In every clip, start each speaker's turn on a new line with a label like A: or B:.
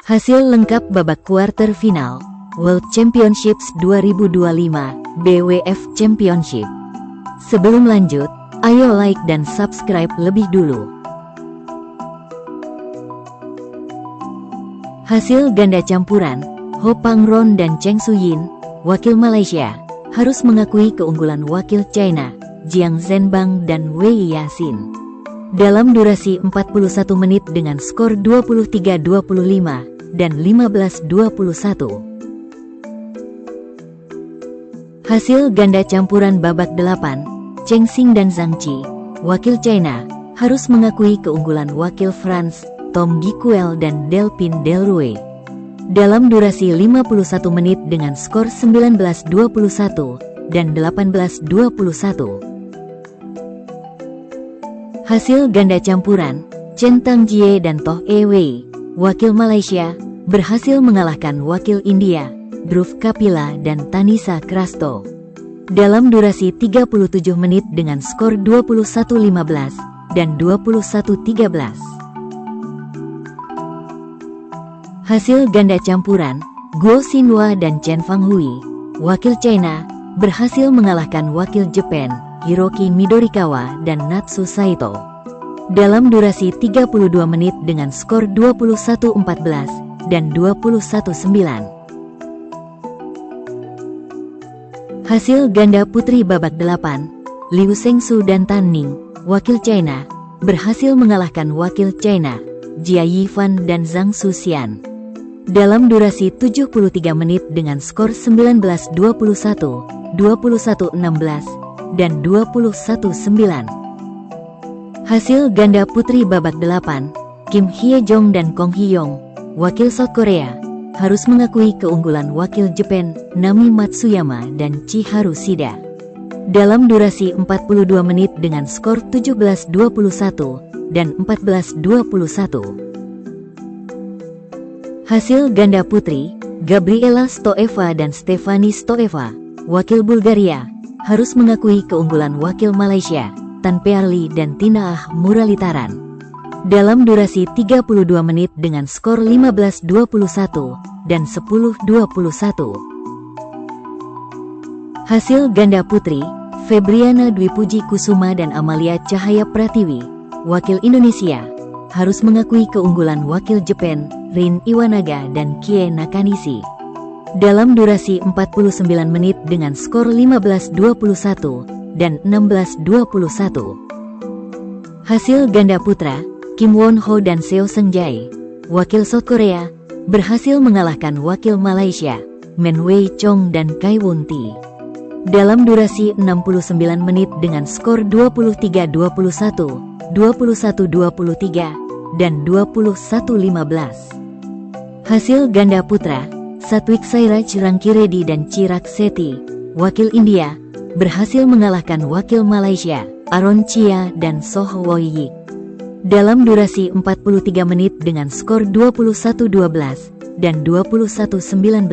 A: Hasil lengkap babak kuarter final World Championships 2025 BWF Championship. Sebelum lanjut, ayo like dan subscribe lebih dulu. Hasil ganda campuran, Ho Pangron dan Cheng Shuyin, wakil Malaysia, harus mengakui keunggulan wakil China, Jiang Zhenbang dan Wei Yasin. Dalam durasi 41 menit dengan skor 23-25 dan 15-21. Hasil ganda campuran babak 8, Cheng Xing dan Zhang Qi, wakil China, harus mengakui keunggulan wakil France, Tom Gikuel dan Delphine Delrouet. Dalam durasi 51 menit dengan skor 19-21 dan 18-21. Hasil ganda campuran, Chen Tangjie dan Toh Wei, wakil Malaysia, berhasil mengalahkan wakil India, Dhruv Kapila dan Tanisa Krasto. Dalam durasi 37 menit dengan skor 21-15 dan 21-13. Hasil ganda campuran, Guo Xinhua dan Chen Fanghui, wakil China, berhasil mengalahkan wakil Jepang, Hiroki Midorikawa dan Natsu Saito. Dalam durasi 32 menit dengan skor 21-14 dan 21-9. Hasil ganda putri babak 8, Liu Shengsu dan Tan Ning, wakil China, berhasil mengalahkan wakil China, Jia Yifan dan Zhang Xuxian. Dalam durasi 73 menit dengan skor 19-21, 21-16, dan 21-9. Hasil ganda putri babak 8, Kim Hye Jong dan Kong Hee-yong, wakil South Korea, harus mengakui keunggulan wakil Jepang, Nami Matsuyama dan Chiharu Shida. Dalam durasi 42 menit dengan skor 17-21 dan 14-21. Hasil ganda putri, Gabriela Stoeva dan Stefani Stoeva, wakil Bulgaria, harus mengakui keunggulan wakil Malaysia, Tan Pearly dan Tina Ah Muralitaran. Dalam durasi 32 menit dengan skor 15-21 dan 10-21. Hasil ganda putri, Febriana Dwi Puji Kusuma dan Amalia Cahaya Pratiwi, wakil Indonesia, harus mengakui keunggulan wakil Jepang, Rin Iwanaga dan Kie Nakanishi. Dalam durasi 49 menit dengan skor 15-21 dan 16-21. Hasil ganda putra, Kim Won Ho dan Seo Seung Jae, wakil South Korea, berhasil mengalahkan wakil Malaysia, Men Wei Chong dan Kai Won Ti. Dalam durasi 69 menit dengan skor 23-21, 21-23, dan 21-15. Hasil ganda putra, Satwik Sairaj Rankireddy dan Chirag Shetty, wakil India, berhasil mengalahkan wakil Malaysia, Aaron Chia dan Soh Woi Yik. Dalam durasi 43 menit dengan skor 21-12 dan 21-19.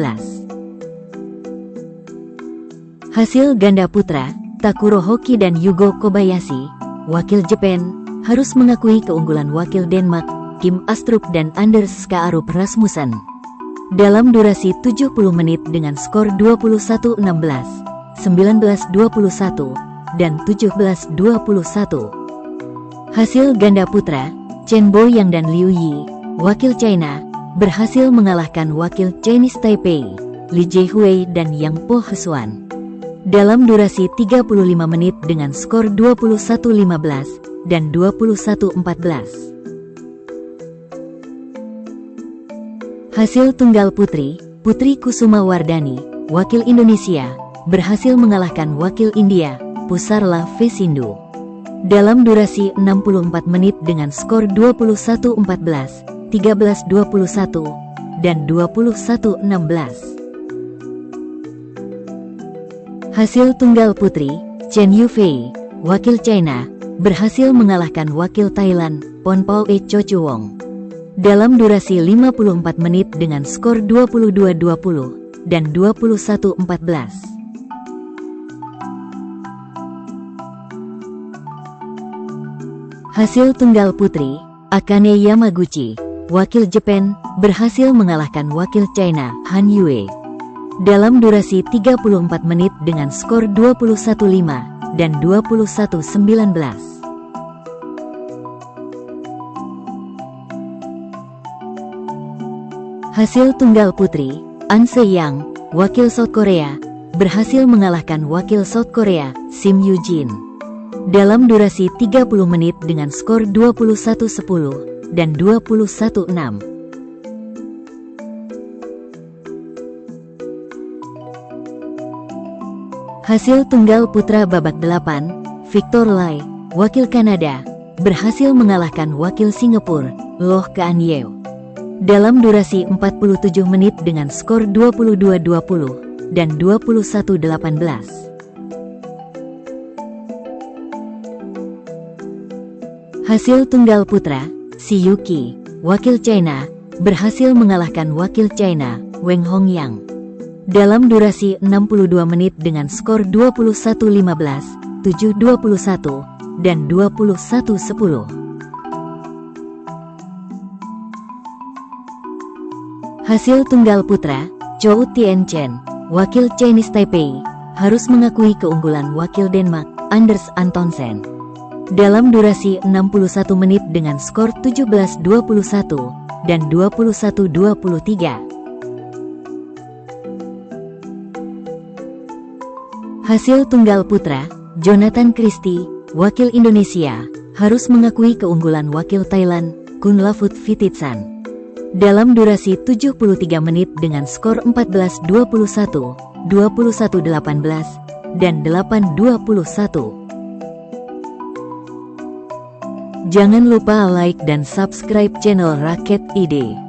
A: Hasil ganda putra, Takuro Hoki dan Yugo Kobayashi, wakil Jepang, harus mengakui keunggulan wakil Denmark, Kim Astrup dan Anders Skaarup Rasmussen. Dalam durasi 70 menit dengan skor 21-16, 19-21, dan 17-21. Hasil ganda putra, Chen Boyang dan Liu Yi, wakil China, berhasil mengalahkan wakil Chinese Taipei, Li Jihui dan Yang Po Hesuan. Dalam durasi 35 menit dengan skor 21-15 dan 21-14. Hasil tunggal putri, Putri Kusuma Wardani, wakil Indonesia, berhasil mengalahkan wakil India, Pusarla Fesindu. Dalam durasi 64 menit dengan skor 21-14, 13-21, dan 21-16. Hasil tunggal putri, Chen Yufei, wakil China, berhasil mengalahkan wakil Thailand, Ponpao Chochuwong. Dalam durasi 54 menit dengan skor 22-20 dan 21-14. Hasil tunggal putri, Akane Yamaguchi, wakil Jepang berhasil mengalahkan wakil China Han Yue dalam durasi 34 menit dengan skor 21-5 dan 21-19. Hasil tunggal putri, An Se-young, wakil South Korea, berhasil mengalahkan wakil South Korea, Sim Yoo-jin, dalam durasi 30 menit dengan skor 21-10 dan 21-6. Hasil tunggal putra babak 8, Victor Lai, wakil Kanada, berhasil mengalahkan wakil Singapura, Loh Kean Yew, dalam durasi 47 menit dengan skor 22-20 dan 21-18. Hasil tunggal putra, Si Yuki, wakil China, berhasil mengalahkan wakil China, Weng Hongyang, dalam durasi 62 menit dengan skor 21-15, 7-21, dan 21-10. Hasil tunggal putra, Chou Tien-chen, wakil Chinese Taipei, harus mengakui keunggulan wakil Denmark, Anders Antonsen, dalam durasi 61 menit dengan skor 17-21 dan 21-23. Hasil tunggal putra, Jonathan Christie, wakil Indonesia, harus mengakui keunggulan wakil Thailand, Kunlavut Phititsan, dalam durasi 73 menit dengan skor 14-21, 21-18, dan 8-21. Jangan lupa like dan subscribe channel Raket ID.